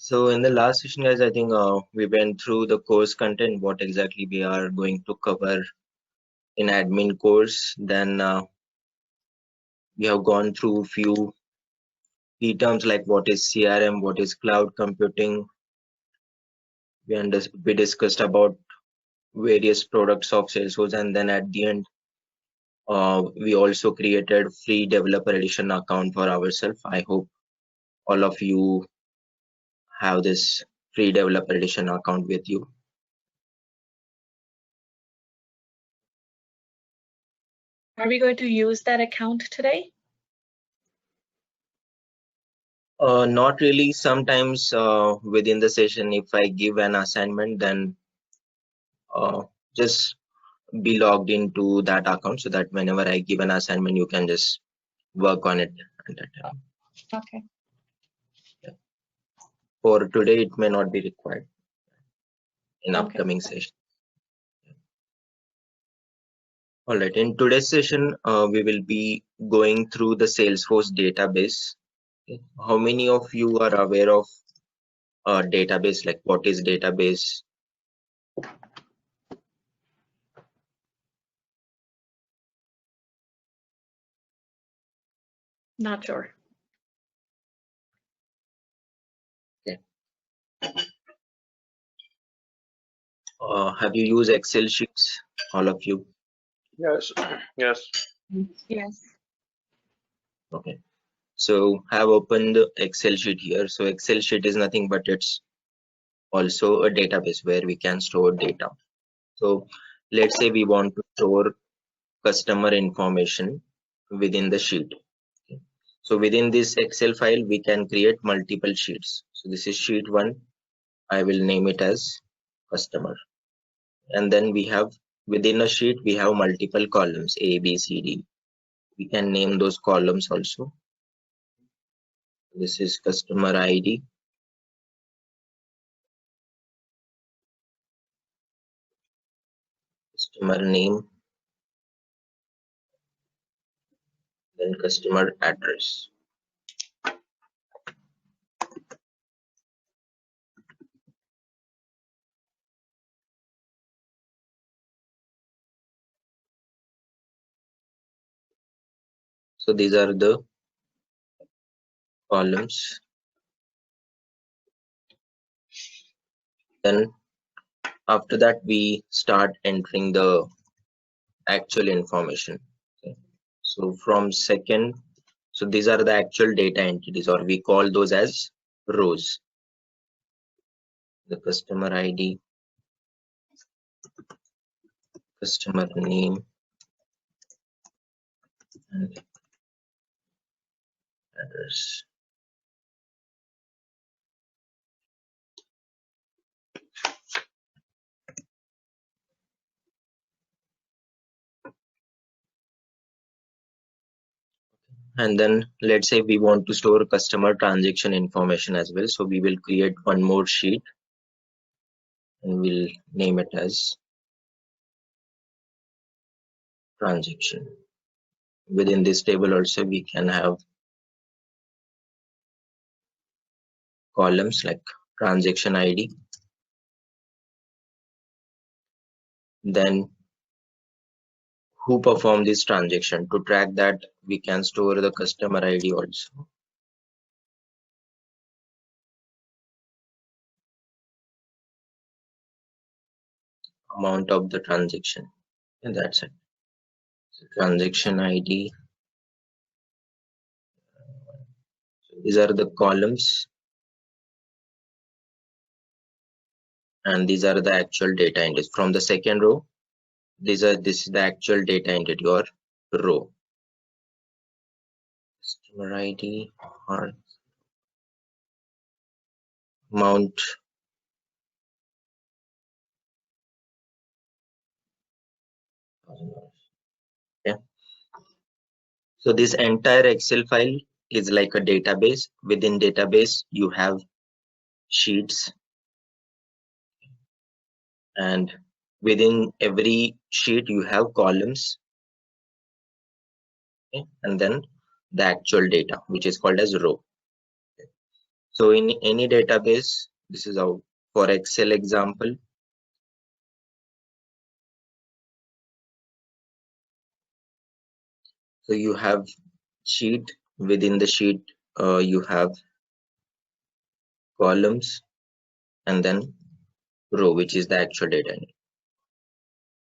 So in the last session, guys, I think we went through the course content, what exactly we are going to cover in admin course. Then we have gone through few key terms like what is CRM, what is cloud computing. We discussed about various products of Salesforce, and then at the end, we also created free developer edition account for ourselves. I hope all of you have this free developer edition account with you. Are we going to use that account today? Not really. Sometimes within the session, if I give an assignment, then just be logged into that account so that whenever I give an assignment, you can just work on it at that time. Okay. Yeah. For today, it may not be required in upcoming session. All right. In today's session, we will be going through the Salesforce database. Okay. How many of you are aware of database? Like what is database? Not sure. Okay. Have you used Excel sheets, all of you? Yes. Yes. Yes. Okay. So have opened the Excel sheet here. So Excel sheet is nothing but it's also a database where we can store data. So let's say we want to store customer information within the sheet. Okay. So within this Excel file, we can create multiple sheets. So this is sheet 1. I will name it as customer. And then we have within a sheet, we have multiple columns A, B, C, D. We can name those columns also. This is customer ID. Customer name, then customer address. So these are the columns. Then after that, we start entering the actual information. Okay. So from second, so these are the actual data entities, or we call those as rows. The customer ID, customer name, and address. And then let's say we want to store customer transaction information as well. So we will create one more sheet and we'll name it as transaction. Within this table also we can have columns like transaction ID, then who performed this transaction. To track that, we can store the customer ID also. Amount of the transaction, and that's it. So transaction ID. So these are the columns, and these are the actual data entities. From the second row, this is the actual data entity or row. Customer ID or amount. Okay. So this entire Excel file is like a database. Within database, you have sheets, and within every sheet you have columns. Okay. And then the actual data, which is called as row. Okay. So in any database, this is how for Excel example. So you have sheet, within the sheet you have columns and then row, which is the actual data.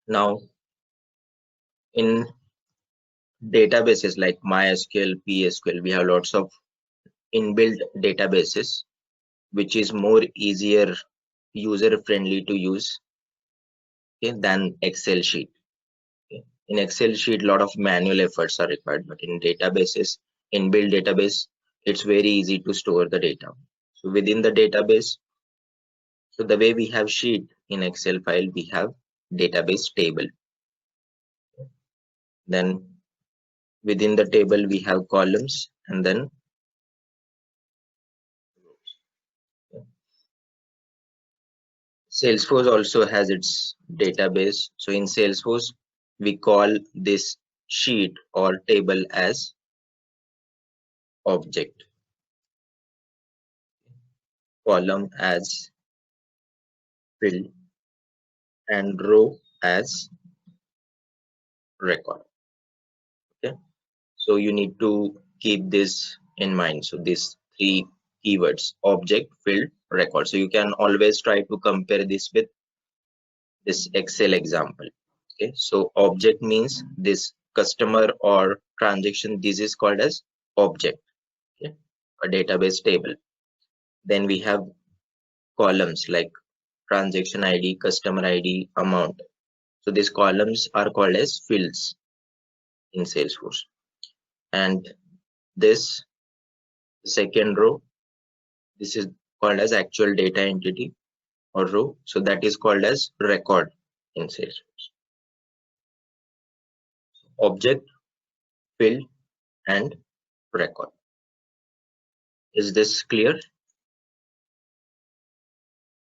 Now in databases like MySQL, PSQL, we have lots of inbuilt databases, which is more easier, user friendly to use, okay, than Excel sheet. Okay. In Excel sheet, a lot of manual efforts are required, but in databases, inbuilt database, it's very easy to store the data. So within the database, so the way we have sheet in Excel file, we have database table. Then within the table, we have columns and then Salesforce also has its database. So in Salesforce, we call this sheet or table as object, column as field, and row as record. Okay, so you need to keep this in mind. So these three keywords: object, field, record. So you can always try to compare this with this Excel example. Okay, so object means this customer or transaction. This is called as object. Okay, a database table. Then we have columns like transaction ID, customer ID, amount. So these columns are called as fields in Salesforce. And this second row, this is called as actual data entity or row. So that is called as record in Salesforce. Object, field, and record. Is this clear?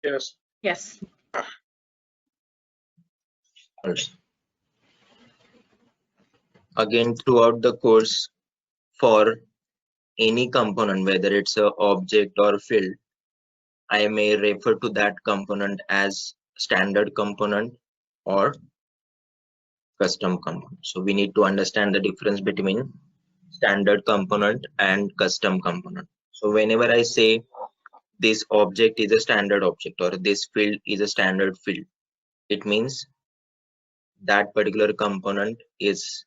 Yes. Yes. Also. Again, throughout the course, for any component, whether it's an object or field, I may refer to that component as standard component or custom component. So we need to understand the difference between standard component and custom component. So whenever I say this object is a standard object or this field is a standard field, it means that particular component is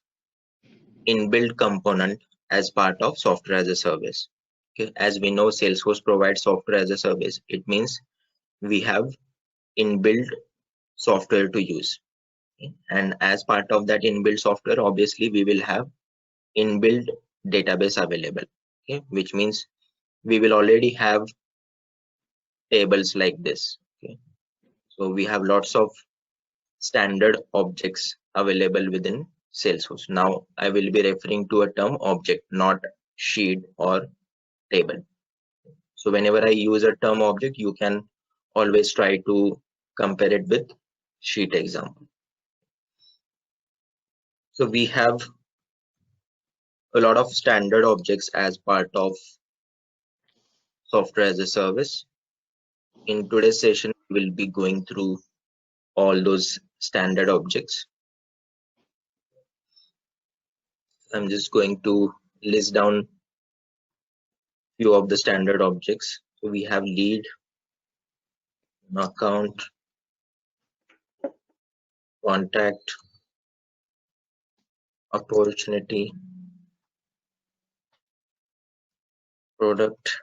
inbuilt component as part of software as a service. Okay, as we know, Salesforce provides software as a service. It means we have inbuilt software to use. Okay? And as part of that inbuilt software, obviously we will have inbuilt database available. Okay, which means we will already have tables like this. Okay, so we have lots of standard objects available within Salesforce. Now I will be referring to a term object, not sheet or table. So whenever I use a term object, you can always try to compare it with sheet example. So we have a lot of standard objects as part of software as a service. In today's session, we will be going through all those standard objects. I'm just going to list down few of the standard objects. So we have lead, account, contact, opportunity, product,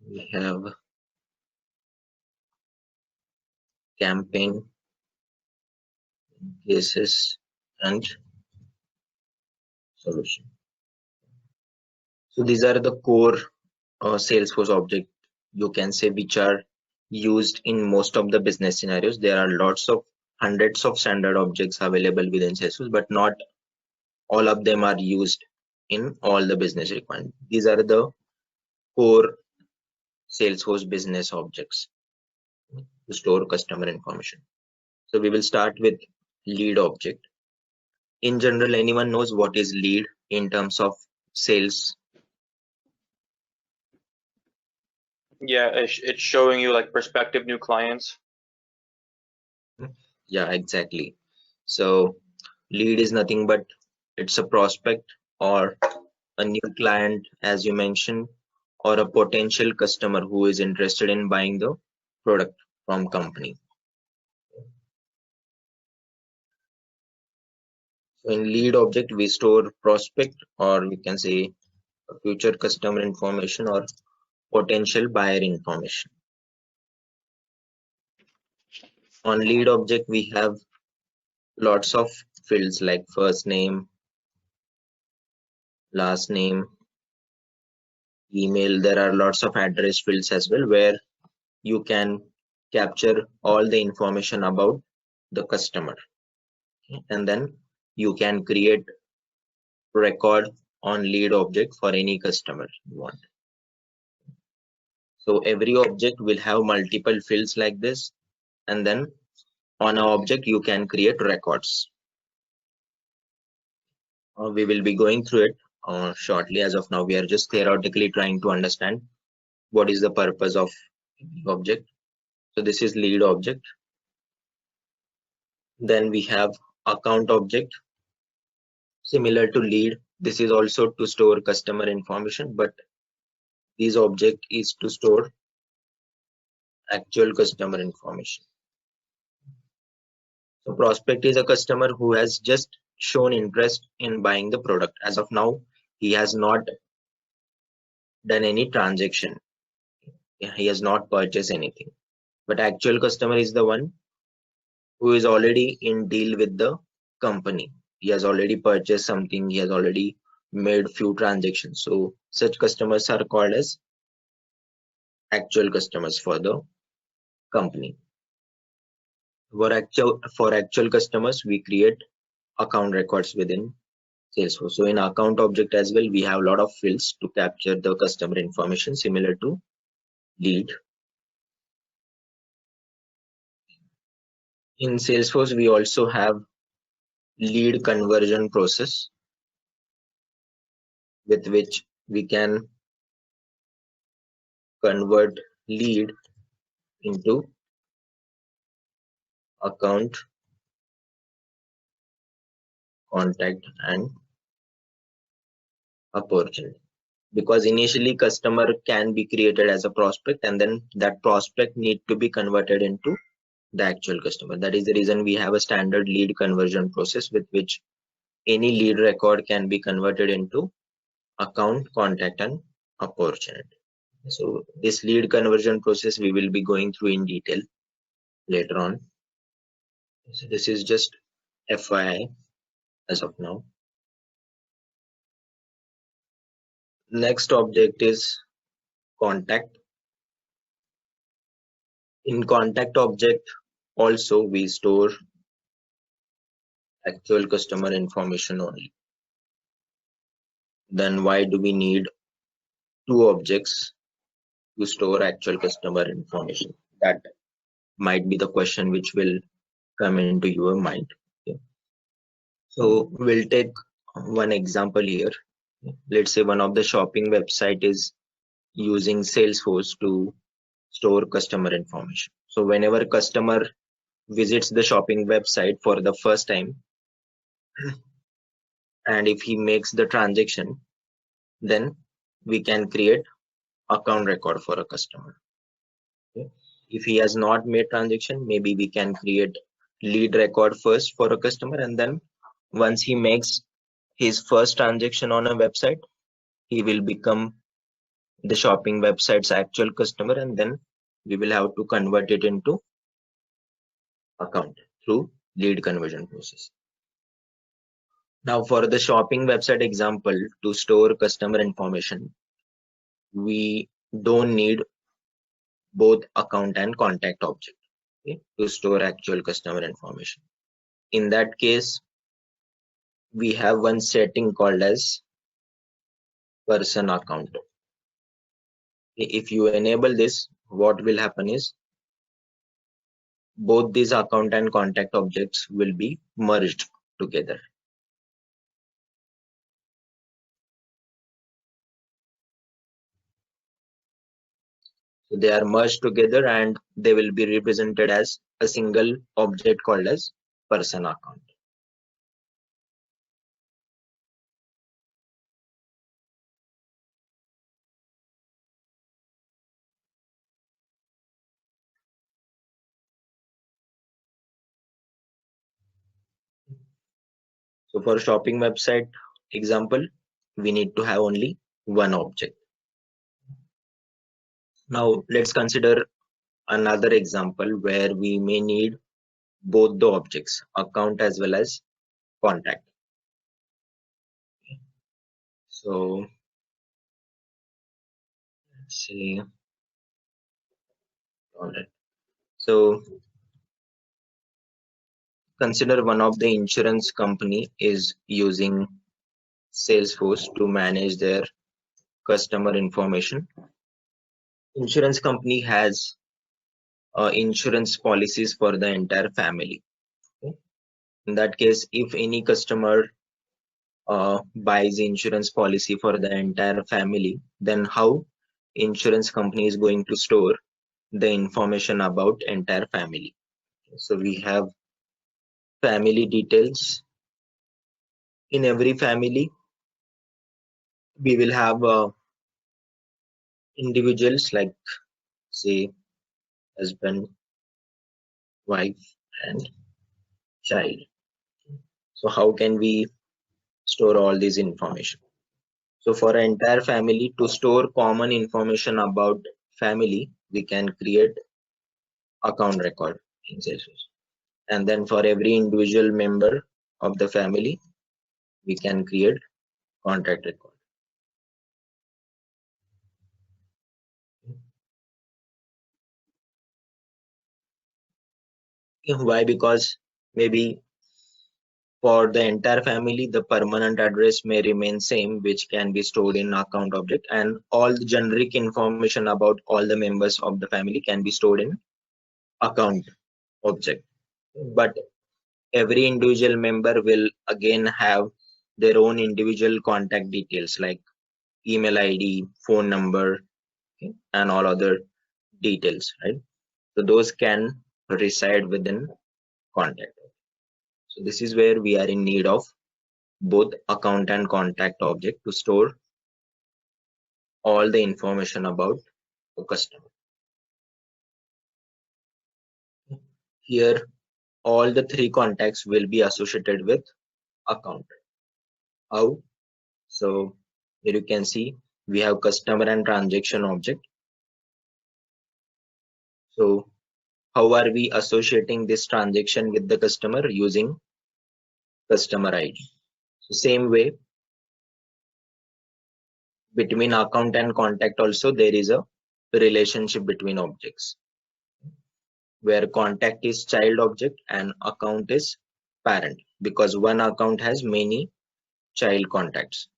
we have campaign, cases, and solution. So these are the core Salesforce object, you can say, which are used in most of the business scenarios. There are lots of hundreds of standard objects available within Salesforce, but not all of them are used in all the business requirements. These are the core Salesforce business objects to store customer information. So we will start with lead object. in general, anyone knows what is lead in terms of sales? Yeah, it's showing you like prospective new clients. Yeah, exactly. So lead is nothing but it's a prospect or a new client, as you mentioned, or a potential customer who is interested in buying the product from company. So in lead object, we store prospect, or we can say future customer information or potential buyer information. On lead object, we have lots of fields like first name, last name, email. There are lots of address fields as well where you can capture all the information about the customer. And then you can create record on lead object for any customer you want. So every object will have multiple fields like this, and then on an object you can create records. We will be going through it shortly. As of now, we are just theoretically trying to understand what is the purpose of the object. So this is lead object. Then we have account object. Similar to lead, this is also to store customer information, but this object is to store actual customer information. So prospect is a customer who has just shown interest in buying the product. As of now, he has not done any transaction. He has not purchased anything. But actual customer is the one who is already in deal with the company. He has already purchased something. He has already made few transactions. So such customers are called as actual customers for the company. For actual customers, we create account records within Salesforce. So in account object as well, we have a lot of fields to capture the customer information similar to lead. In Salesforce, we also have lead conversion process with which we can convert lead into account, contact, and opportunity. Because initially customer can be created as a prospect, and then that prospect need to be converted into the actual customer. That is the reason we have a standard lead conversion process with which any lead record can be converted into account, contact, and opportunity. So this lead conversion process we will be going through in detail later on. So this is just FYI as of now. Next object is contact. In contact object also we store actual customer information only. Then why do we need two objects to store actual customer information? That might be the question which will come into your mind. Okay. So we'll take one example here. Let's say one of the shopping website is using Salesforce to store customer information. So whenever customer visits the shopping website for the first time, and if he makes the transaction, then we can create account record for a customer. Okay. If he has not made transaction, maybe we can create lead record first for a customer, and then once he makes his first transaction on a website, he will become the shopping website's actual customer, and then we will have to convert it into account through lead conversion process. Now for the shopping website example, to store customer information, we don't need both account and contact object, okay, to store actual customer information. In that case, we have one setting called as person account. If you enable this, what will happen is both these account and contact objects will be merged together. So they are merged together and they will be represented as a single object called as person account. So for shopping website example, we need to have only one object. Now let's consider another example where we may need both the objects, account as well as contact. So let's see. All right. So consider one of the insurance company is using Salesforce to manage their customer information. Insurance company has insurance policies for the entire family. Okay. In that case, if any customer buys insurance policy for the entire family, then how insurance company is going to store the information about entire family? So we have family details. In every family, we will have individuals like say husband, wife, and child. So how can we store all this information? So for entire family, to store common information about family, we can create account record in Salesforce. And then for every individual member of the family, we can create contact record. Why? Because maybe for the entire family, the permanent address may remain same, which can be stored in account object, and all the generic information about all the members of the family can be stored in account object. But every individual member will again have their own individual contact details like email ID, phone number, okay, and all other details, right? So those can reside within contact. So this is where we are in need of both account and contact object to store all the information about the customer. Here, all the three contacts will be associated with account. How? So here you can see we have customer and transaction object. So how are we associating this transaction with the customer? Using customer ID. So same way, between account and contact also there is a relationship between objects, where contact is child object and account is parent, because one account has many child contacts.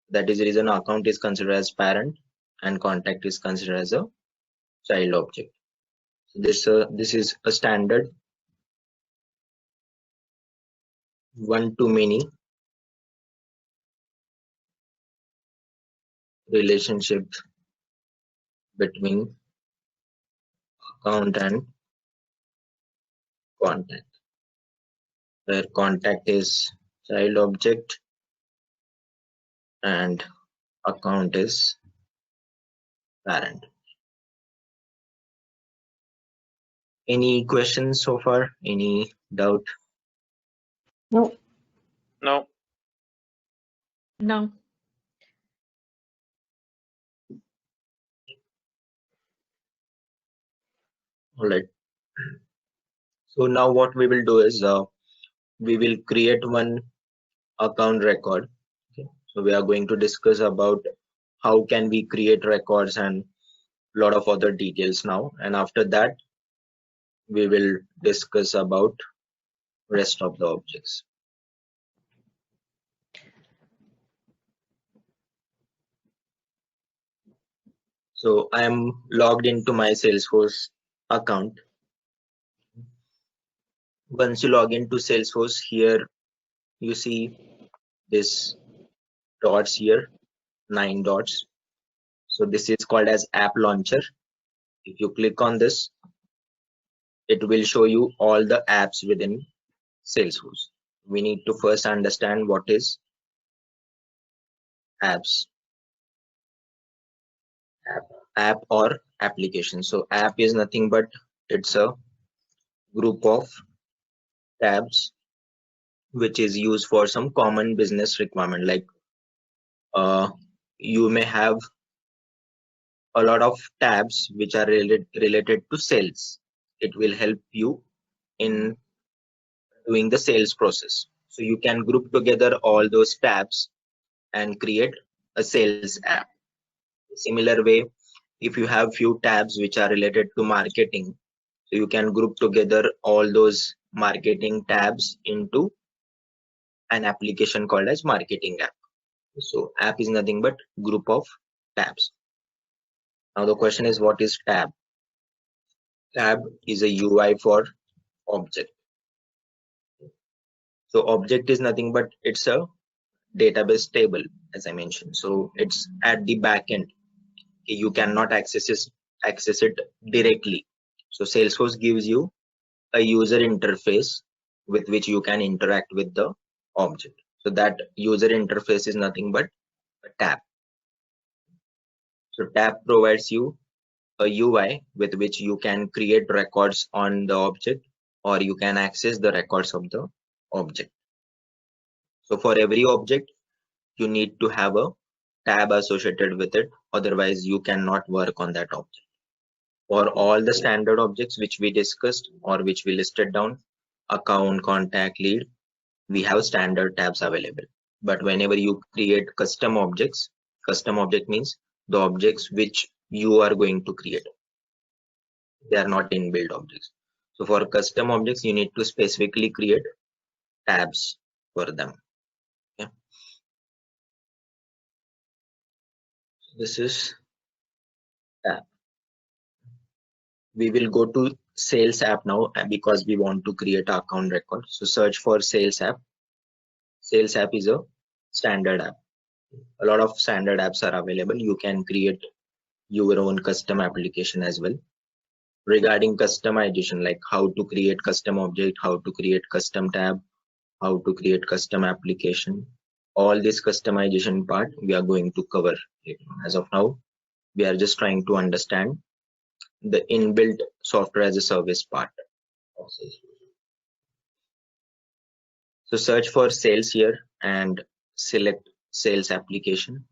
That is the reason account is considered as parent and contact is considered as a child object. So this is a standard one-to-many relationship between account and contact, where contact is child object and account is parent. Any questions so far? Any doubt? No. No. No. All right. So now what we will do is we will create one account record. Okay. So we are going to discuss about how can we create records and a lot of other details now. And after that, we will discuss about rest of the objects. So I am logged into my Salesforce account. Once you log into Salesforce, here you see this dots here, 9 dots. So this is called as app launcher. If you click on this, it will show you all the apps within Salesforce. We need to first understand what is apps. App or application. So app is nothing but it's a group of tabs which is used for some common business requirement. Like you may have a lot of tabs which are related to sales. It will help you in doing the sales process. So you can group together all those tabs and create a sales app. Similar way, if you have few tabs which are related to marketing, so you can group together all those marketing tabs into an application called as marketing app. So app is nothing but group of tabs. Now the question is, what is tab? Tab is a UI for object. So object is nothing but it's a database table, as I mentioned. So it's at the back end. You cannot access it directly. So Salesforce gives you a user interface with which you can interact with the object. So that user interface is nothing but a tab. So tab provides you a UI with which you can create records on the object, or you can access the records of the object. So for every object, you need to have a tab associated with it. Otherwise, you cannot work on that object. For all the standard objects which we discussed or which we listed down, account, contact, lead, we have standard tabs available. But whenever you create custom objects, custom object means the objects which you are going to create. They are not inbuilt objects. So for custom objects, you need to specifically create tabs for them. Okay. This is tab. We will go to sales app now because we want to create an account record. So search for sales app. Sales app is a standard app. A lot of standard apps are available. You can create your own custom application as well. Regarding customization, like how to create custom object, how to create custom tab, how to create custom application, all this customization part we are going to cover. As of now, we are just trying to understand the inbuilt software as a service part of Salesforce. So search for sales here and select sales application.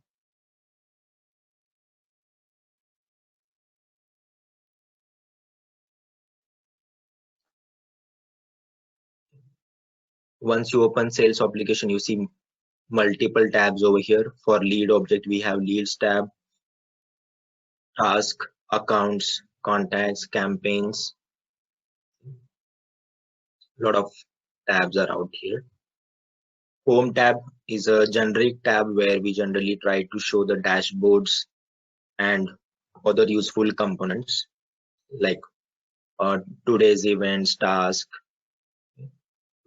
Once you open sales application, you see multiple tabs over here. For lead object, we have leads tab, task, accounts, contacts, campaigns. A lot of tabs are out here. Home tab is a generic tab where we generally try to show the dashboards and other useful components like today's events, task,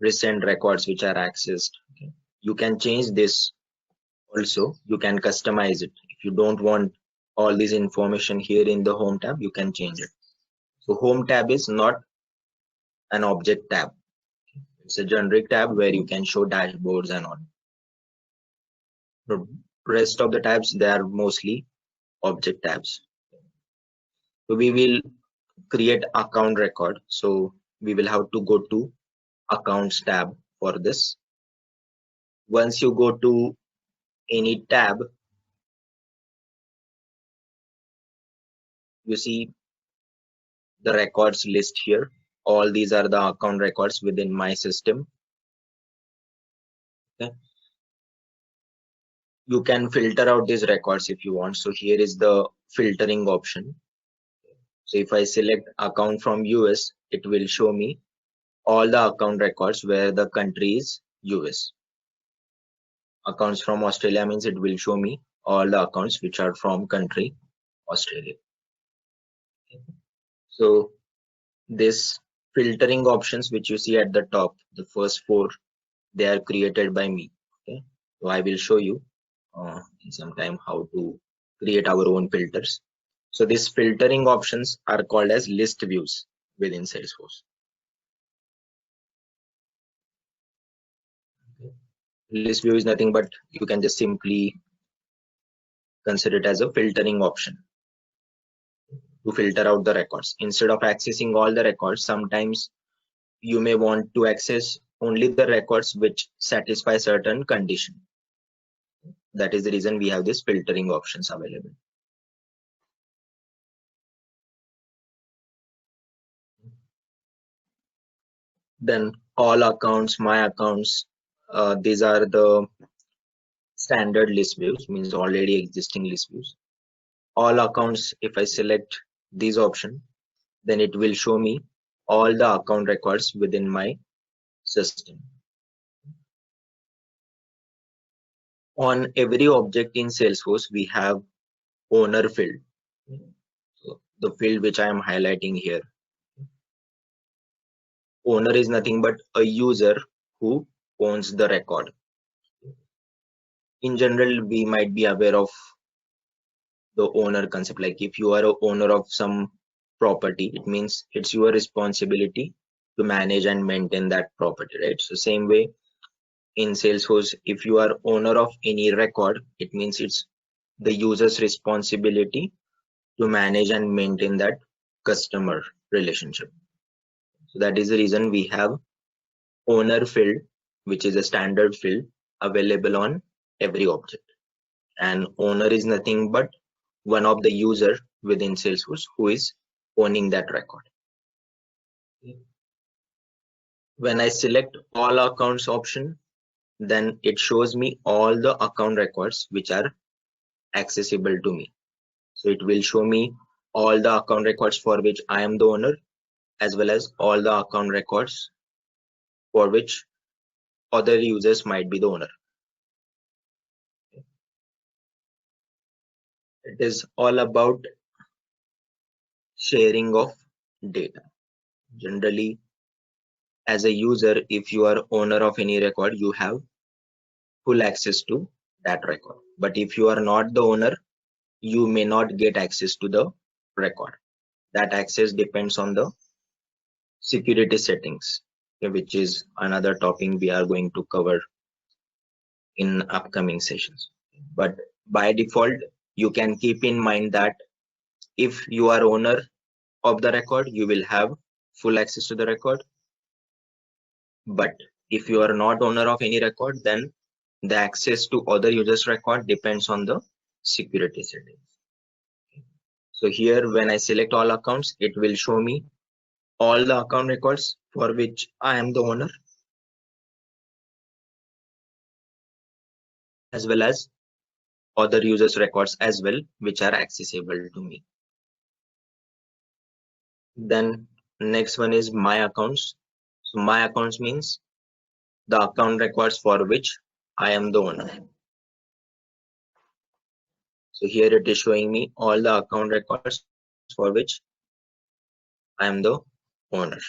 recent records which are accessed. Okay. You can change this also. You can customize it. If you don't want all this information here in the home tab, you can change it. So home tab is not an object tab. It's a generic tab where you can show dashboards and all. The rest of the tabs, they are mostly object tabs. So we will create account record. So we will have to go to accounts tab for this. Once you go to any tab, you see the records list here. All these are the account records within my system. Okay. You can filter out these records if you want. So here is the filtering option. So if I select account from US, it will show me all the account records where the country is US. Accounts from Australia means it will show me all the accounts which are from country Australia. So this filtering options which you see at the top, the first four, they are created by me. Okay, so I will show you in some time how to create our own filters. So these filtering options are called as list views within Salesforce. List view is nothing but you can just simply consider it as a filtering option to filter out the records. Instead of accessing all the records, sometimes you may want to access only the records which satisfy certain condition. That is the reason we have these filtering options available. Then all accounts, my accounts, these are the standard list views, means already existing list views. All accounts, if I select this option, then it will show me all the account records within my system. On every object in Salesforce, we have owner field. So the field which I am highlighting here. Owner is nothing but a user who owns the record. In general, we might be aware of the owner concept. Like if you are a owner of some property, it means it's your responsibility to manage and maintain that property, right? So same way in Salesforce, if you are owner of any record, it means it's the user's responsibility to manage and maintain that customer relationship. So that is the reason we have owner field, which is a standard field available on every object. And owner is nothing but one of the user within Salesforce who is owning that record. When I select all accounts option, then it shows me all the account records which are accessible to me. So it will show me all the account records for which I am the owner, as well as all the account records for which other users might be the owner. It is all about sharing of data. Generally, as a user, if you are owner of any record, you have full access to that record. But if you are not the owner, you may not get access to the record. That access depends on the security settings, which is another topic we are going to cover in upcoming sessions. But by default, you can keep in mind that if you are owner of the record, you will have full access to the record. But if you are not owner of any record, then the access to other users record depends on the security settings. So here when I select all accounts, it will show me all the account records for which I am the owner, as well as other users records as well, which are accessible to me. Then next one is my accounts. So my accounts means the account records for which I am the owner. So here it is showing me all the account records for which I am the owner.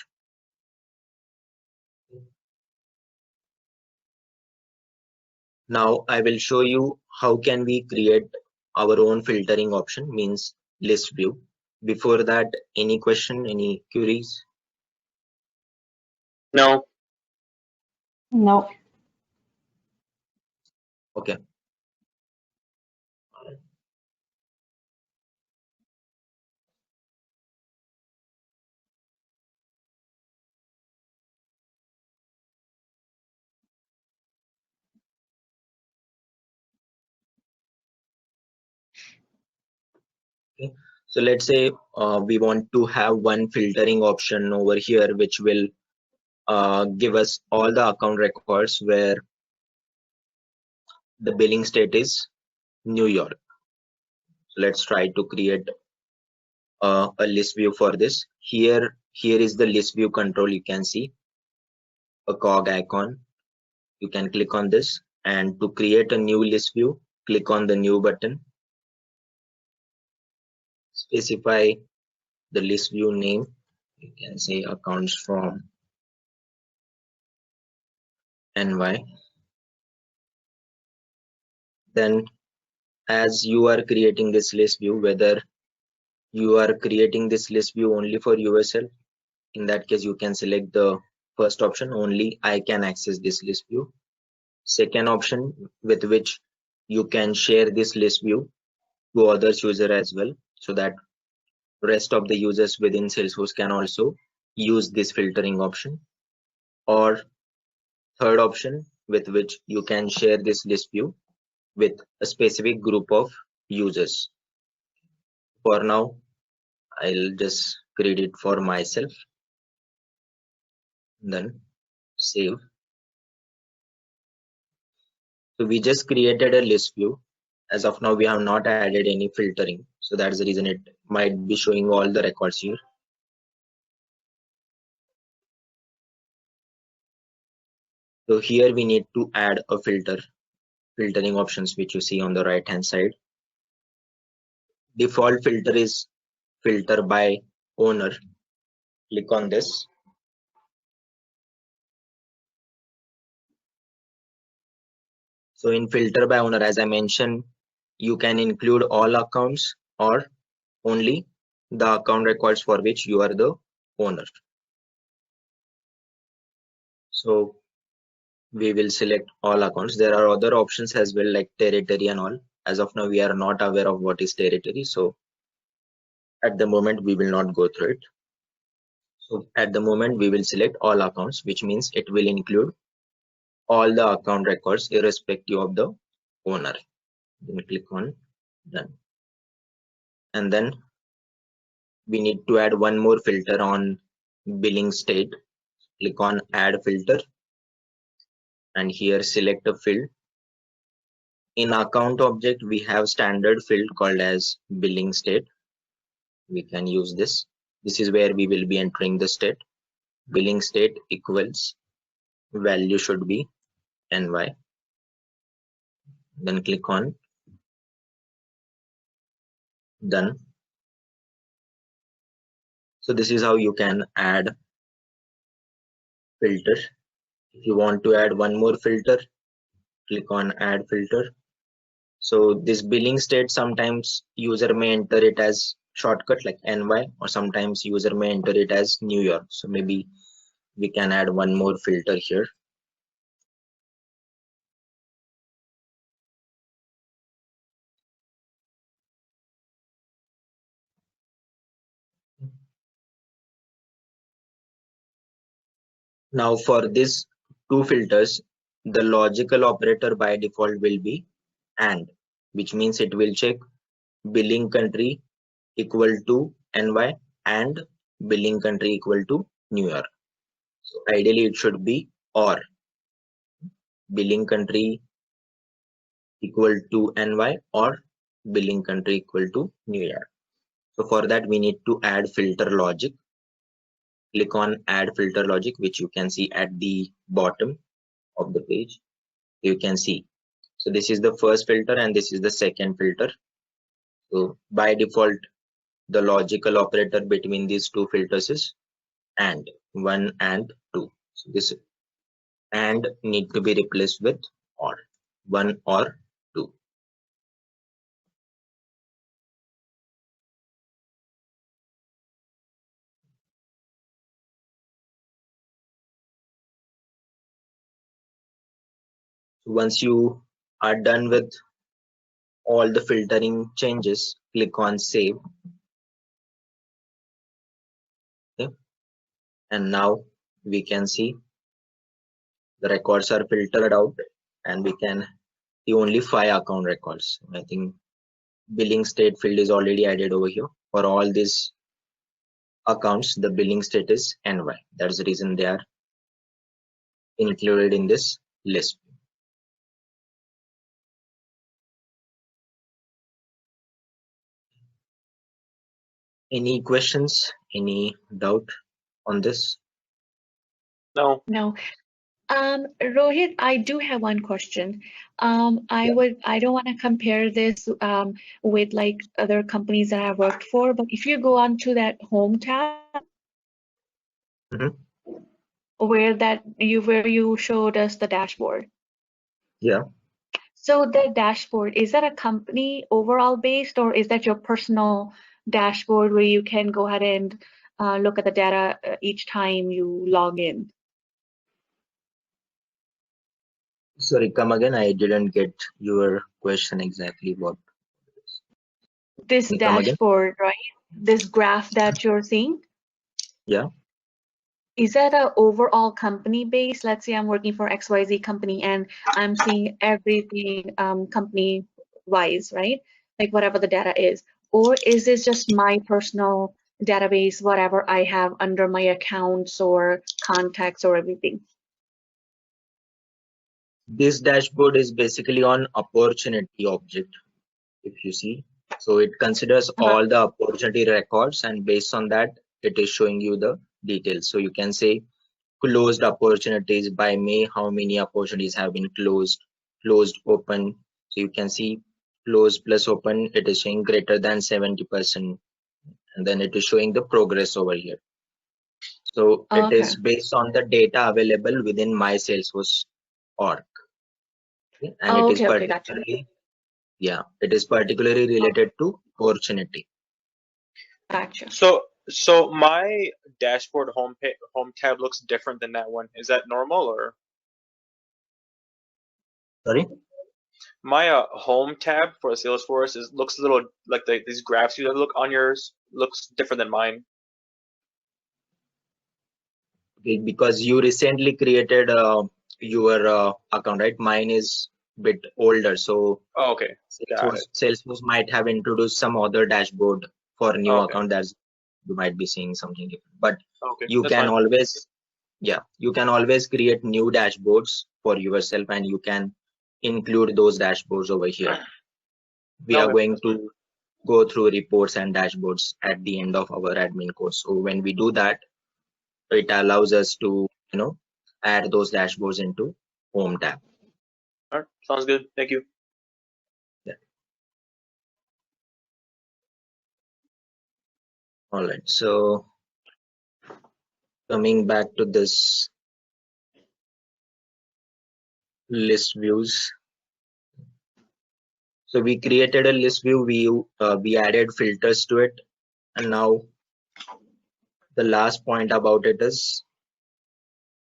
Now I will show you how can we create our own filtering option, means list view. Before that, any question, any queries? No. No. Okay. Okay. So let's say we want to have one filtering option over here, which will give us all the account records where the billing state is New York. So let's try to create a list view for this. Here is the list view control. You can see a cog icon. You can click on this, and to create a new list view, click on the new button. Specify the list view name. You can say accounts from NY. Then as you are creating this list view, whether you are creating this list view only for USL, in that case you can select the first option, only I can access this list view. Second option, with which you can share this list view to others user as well, so that rest of the users within Salesforce can also use this filtering option. Or third option, with which you can share this list view with a specific group of users. For now, I'll just create it for myself, then save. So we just created a list view. As of now, we have not added any filtering, so that's the reason it might be showing all the records here. So here we need to add a filtering options, which you see on the right hand side. Default filter is filter by owner. Click on this. So in filter by owner, as I mentioned, you can include all accounts or only the account records for which you are the owner. So we will select all accounts. There are other options as well, like territory and all. As of now, we are not aware of what is territory. So at the moment, we will not go through it. So at the moment, we will select all accounts, which means it will include all the account records irrespective of the owner. Then click on done. And then we need to add one more filter on billing state. Click on add filter and here select a field. In account object, we have standard field called as billing state. We can use this. This is where we will be entering the state. Billing state equals value should be NY. Then click on done. So this is how you can add filter. If you want to add one more filter, click on add filter. So this billing state, sometimes user may enter it as shortcut like NY, or sometimes user may enter it as New York. So maybe we can add one more filter here. Now for this two filters, the logical operator by default will be AND, which means it will check billing country equal to NY and billing country equal to New York. So ideally it should be OR, billing country equal to NY or billing country equal to New York. So for that we need to add filter logic. Click on add filter logic, which you can see at the bottom of the page. You can see. So this is the first filter and this is the second filter. So by default, the logical operator between these two filters is AND, 1 and 2. So this AND need to be replaced with OR, 1 or 2. So once you are done with all the filtering changes, click on save. Okay. And now we can see the records are filtered out and we can see only 5 account records. I think billing state field is already added over here. For all these accounts, the billing state is NY. That's the reason they are included in this list. Any questions? Any doubt on this? No. No. Rohit, I do have one question. I don't want to compare this with like other companies that I've worked for, but if you go on to that home tab, where you showed us the dashboard. Yeah. So the dashboard, is that a company overall based or is that your personal dashboard where you can go ahead and look at the data each time you log in. Sorry, come again. I didn't get your question exactly. What? This Can you come again? dashboard, right? This graph that you're seeing, Yeah. is that a overall company base? Let's say I'm working for XYZ company and I'm seeing everything company wise, right? Like whatever the data is. Or is this just my personal database, whatever I have under my accounts or contacts or everything? This dashboard is basically on opportunity object, if you see. So it considers all the opportunity records, and based on that, it is showing you the details. So you can say closed opportunities by May, how many opportunities have been closed, closed, open. So you can see closed plus open, it is showing greater than 70%. And then it is showing the progress over here. So it Okay. is based on the data available within my Salesforce org. Okay? And it is Okay, gotcha. particularly, yeah, it is particularly related to opportunity. Gotcha. So my dashboard home tab looks different than that one. Is that normal or? Sorry? My home tab for Salesforce looks a little like these graphs you look on yours looks different than mine. Okay, because you recently created your account, right? Mine is a bit older, so Oh, okay, got it. Salesforce might have introduced some other dashboard for new Okay, account that you might be seeing something different. But okay, you that's can fine. always, yeah, you can always create new dashboards for yourself, and you can include those dashboards over here. We are Okay, going that's fine. to go through reports and dashboards at the end of our admin course. So when we do that, it allows us to, add those dashboards into home tab. All right, sounds good. Thank you. Yeah. All right. So coming back to this list views. So we created a list view. We added filters to it, and now the last point about it is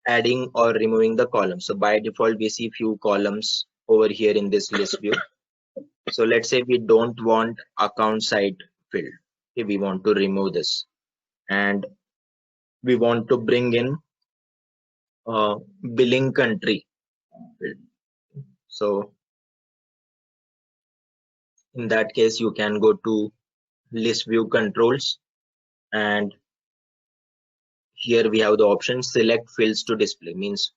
adding or removing the columns. So by default, we see few columns over here in this list view. So let's say we don't want account site field. Okay, we want to remove this, and we want to bring in billing country field. So in that case, you can go to list view controls, and here we have the option select fields to display. Means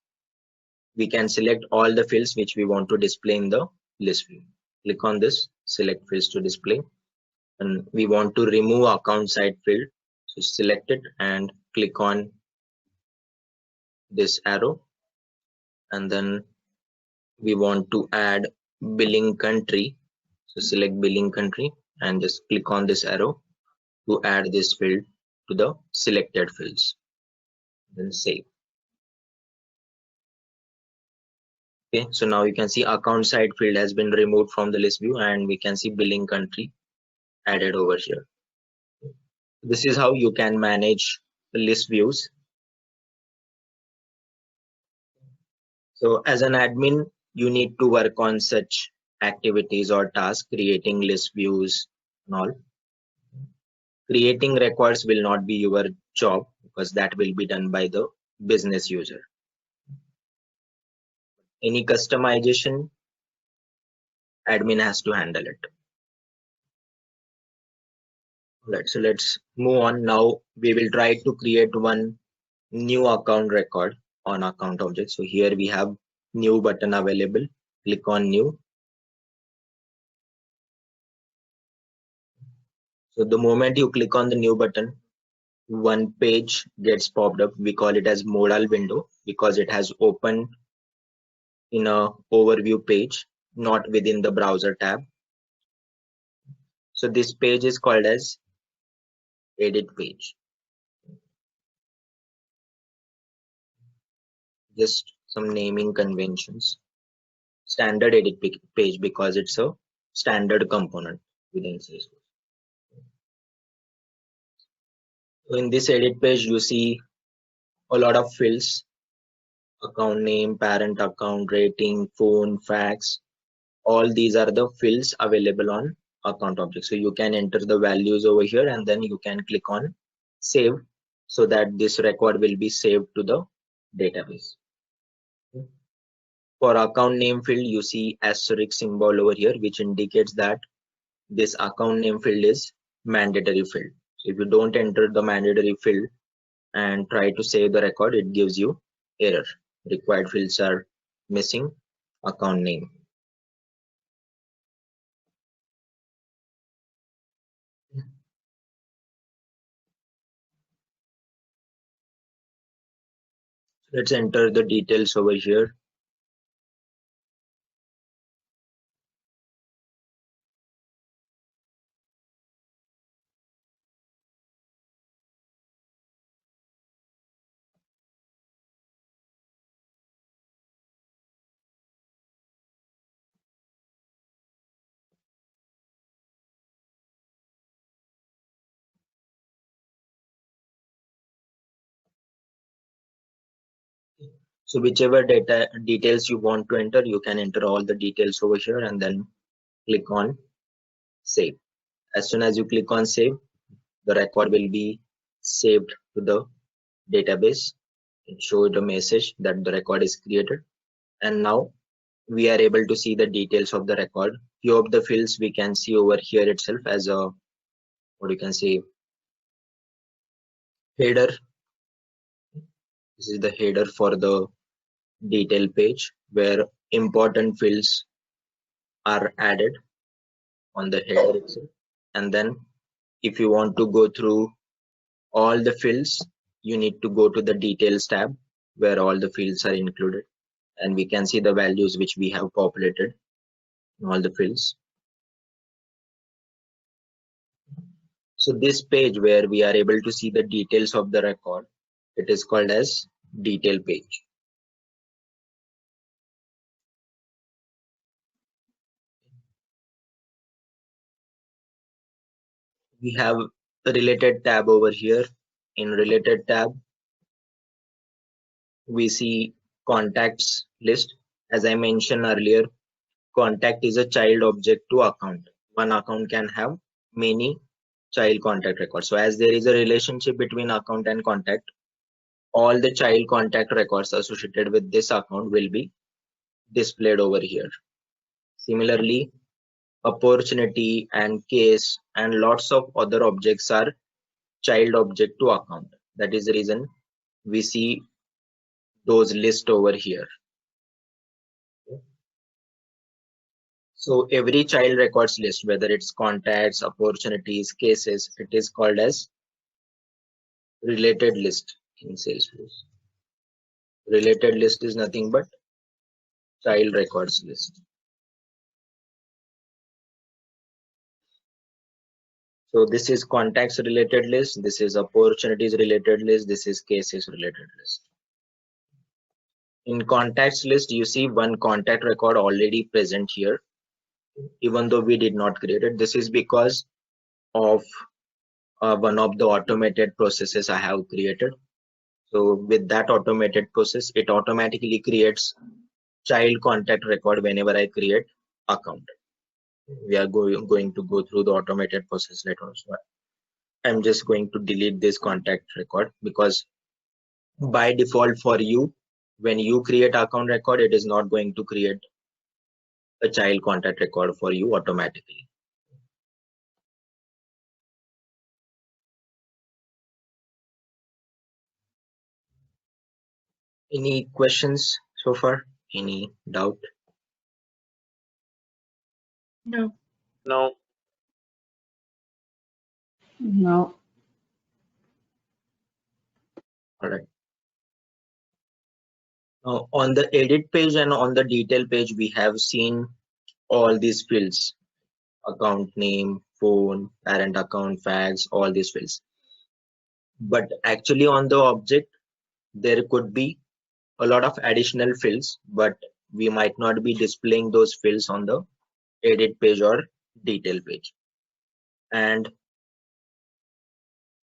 we can select all the fields which we want to display in the list view. Click on this, select fields to display, and we want to remove account site field. So select it and click on this arrow, and then we want to add billing country. So select billing country and just click on this arrow to add this field to the selected fields. Then save. Okay, so now you can see account site field has been removed from the list view, and we can see billing country added over here. This is how you can manage the list views. So as an admin, you need to work on such activities or tasks, creating list views and all. Creating records will not be your job because that will be done by the business user. Any customization, admin has to handle it. Right, so let's move on. Now we will try to create one new account record on account object. So here we have new button available. Click on new. So the moment you click on the new button, one page gets popped up. We call it as modal window because it has opened in a overview page, not within the browser tab. So this page is called as edit page. Just some naming conventions. Standard edit page because it's a standard component within Salesforce. In this edit page, you see a lot of fields: account name, parent account, rating, phone, fax. All these are the fields available on account object. So you can enter the values over here and then you can click on save, so that this record will be saved to the database. For account name field, you see asterisk symbol over here, which indicates that this account name field is mandatory field. So if you don't enter the mandatory field and try to save the record, it gives you error. Required fields are missing, account name. Let's enter the details over here. So whichever details you want to enter, you can enter all the details over here and then click on save. As soon as you click on save, the record will be saved to the database. It shows the message that the record is created, and now we are able to see the details of the record. Few of the fields we can see over here itself as a, what you can say, header. This is the header for the detail page where important fields are added on the header itself. And then if you want to go through all the fields, you need to go to the details tab where all the fields are included, and we can see the values which we have populated in all the fields. So this page where we are able to see the details of the record, it is called as detail page. We have a related tab over here. In related tab, we see contacts list. As I mentioned earlier, contact is a child object to account. One account can have many child contact records. So as there is a relationship between account and contact, all the child contact records associated with this account will be displayed over here. Similarly, opportunity and case and lots of other objects are child object to account. That is the reason we see those lists over here. So every child records list, whether it's contacts, opportunities, cases, it is called as related list in Salesforce. Related list is nothing but child records list. So this is contacts related list, this is opportunities related list, this is cases related list. In contacts list, you see one contact record already present here, even though we did not create it. This is because of one of the automated processes I have created. So with that automated process, it automatically creates child contact record whenever I create account. We are going to go through the automated process later on. So I'm just going to delete this contact record, because by default for you, when you create account record, it is not going to create a child contact record for you automatically. Any questions so far? Any doubt? No. No. No. All right. Now on the edit page and on the detail page, we have seen all these fields: account name, phone, parent account, fax, all these fields. But actually on the object, there could be a lot of additional fields, but we might not be displaying those fields on the edit page or detail page. And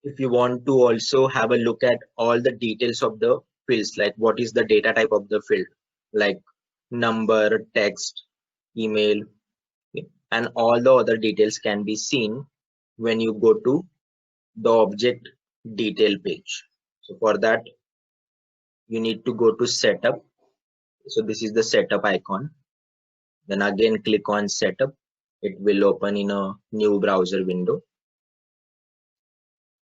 If you want to also have a look at all the details of the fields, like what is the data type of the field, like number, text, email, and all the other details can be seen when you go to the object detail page. So for that, you need to go to setup. So this is the setup icon. Then again click on setup. It will open in a new browser window.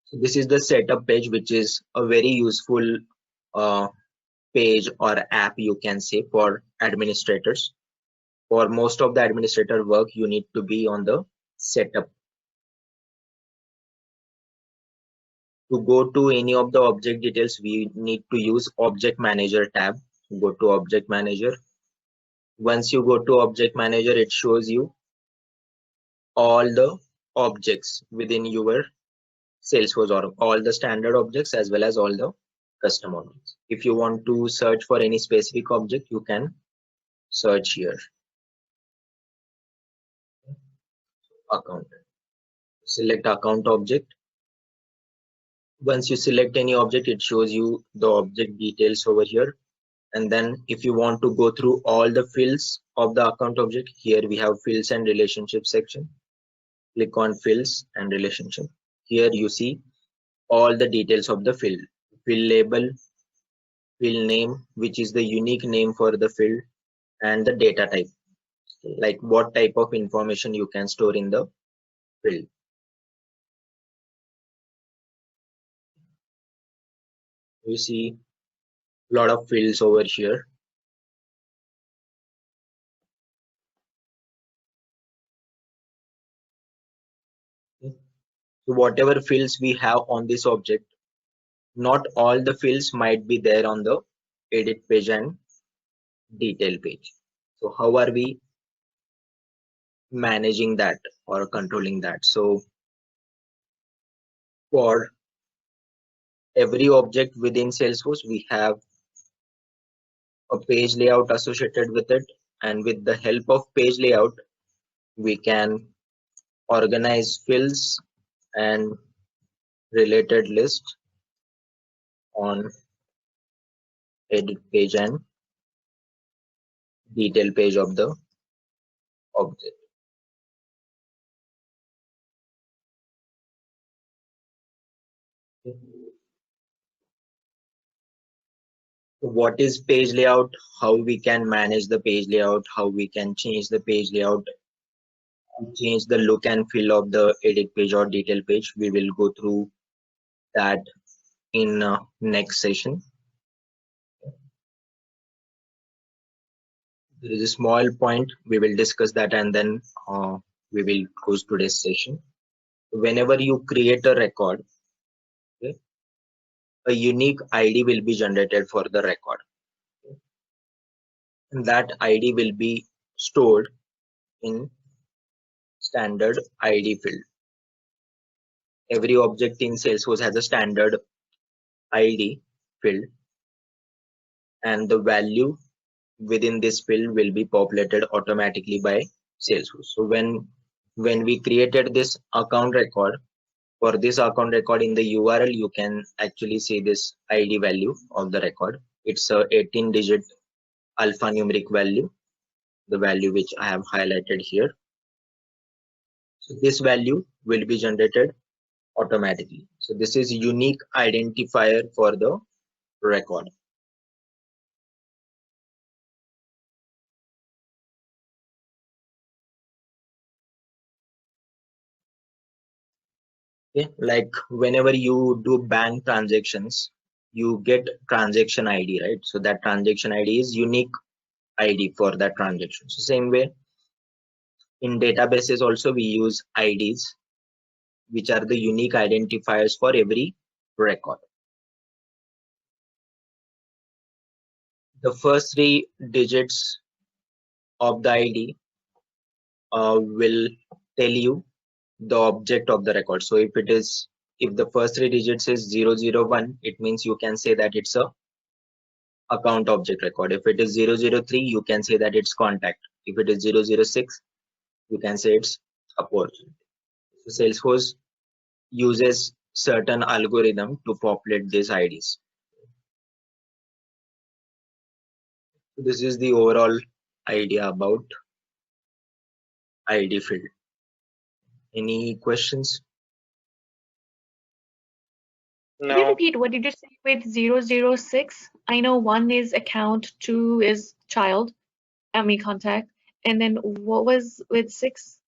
So this is the setup page, which is a very useful page or app, you can say, for administrators. For most of the administrator work, you need to be on the setup. To go to any of the object details, we need to use object manager tab. Go to object manager. Once you go to object manager, it shows you all the objects within your Salesforce, or all the standard objects as well as all the custom objects. If you want to search for any specific object, you can search here. Account. Select account object. Once you select any object, it shows you the object details over here. And then if you want to go through all the fields of the account object, here we have fields and relationship section. Click on fields and relationship. Here you see all the details of the field. Field label, field name, which is the unique name for the field, and the data type, like what type of information you can store in the field. You see a lot of fields over here. So whatever fields we have on this object, not all the fields might be there on the edit page and detail page. So how are we managing that or controlling that? So for every object within Salesforce, we have a page layout associated with it, and with the help of page layout, we can organize fields and related list on edit page and detail page of the object. What is page layout, how we can manage the page layout, how we can change the page layout, change the look and feel of the edit page or detail page. We will go through that in next session. There is a small point, we will discuss that, and then we will close today's session. Whenever you create a record, okay, a unique ID will be generated for the record. And that ID will be stored in standard ID field. Every object in Salesforce has a standard ID field, and the value within this field will be populated automatically by Salesforce. So when we created this account record, for this account record in the URL, you can actually see this ID value of the record. It's a 18-digit alphanumeric value, the value which I have highlighted here. So this value will be generated automatically. So this is unique identifier for the record. Okay, like whenever you do bank transactions, you get transaction ID, right? So that transaction ID is unique ID for that transaction. So same way in databases also we use IDs, which are the unique identifiers for every record. The first 3 digits of the ID will tell you the object of the record. So if the first 3 digits is 001, it means you can say that it's a account object record. If it is 003, you can say that it's contact. If it is 006, you can say it's opportunity. So Salesforce uses certain algorithm to populate these IDs. This is the overall idea about ID field. Any questions? Can you No. repeat what did you say with 006? I know 1 is account, 2 is child, contact, and then what was with 6?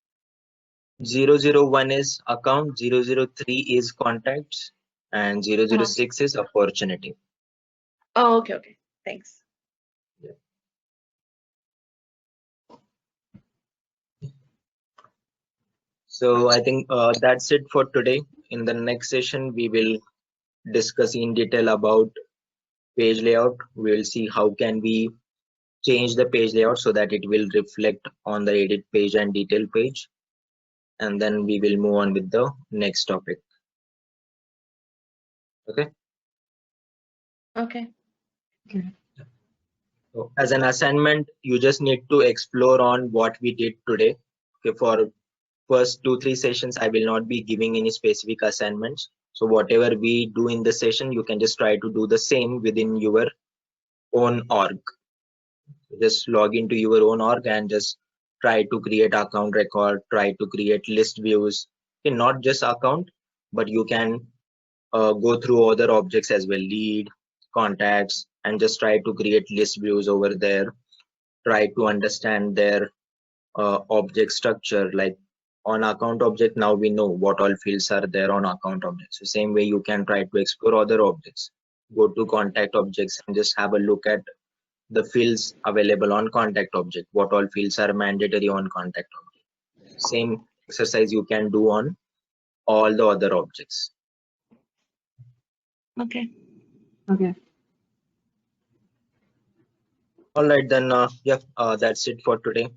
001 is account, 003 is contacts, and 006 is opportunity. Oh, okay. Thanks. So I think that's it for today. In the next session, we will discuss in detail about page layout. We will see how can we change the page layout so that it will reflect on the edit page and detail page. And then we will move on with the next topic. Okay. Okay. So as an assignment, you just need to explore on what we did today. Okay, for first 2-3 sessions, I will not be giving any specific assignments. So whatever we do in the session, you can just try to do the same within your own org. Just log into your own org and just try to create account record, try to create list views. Okay, not just account, but you can go through other objects as well, lead, contacts, and just try to create list views over there. Try to understand their object structure. Like on account object, now we know what all fields are there on account objects. So same way you can try to explore other objects. Go to contact objects and just have a look at the fields available on contact object. What all fields are mandatory on contact object. Same exercise you can do on all the other objects. Okay. All right, then, that's it for today.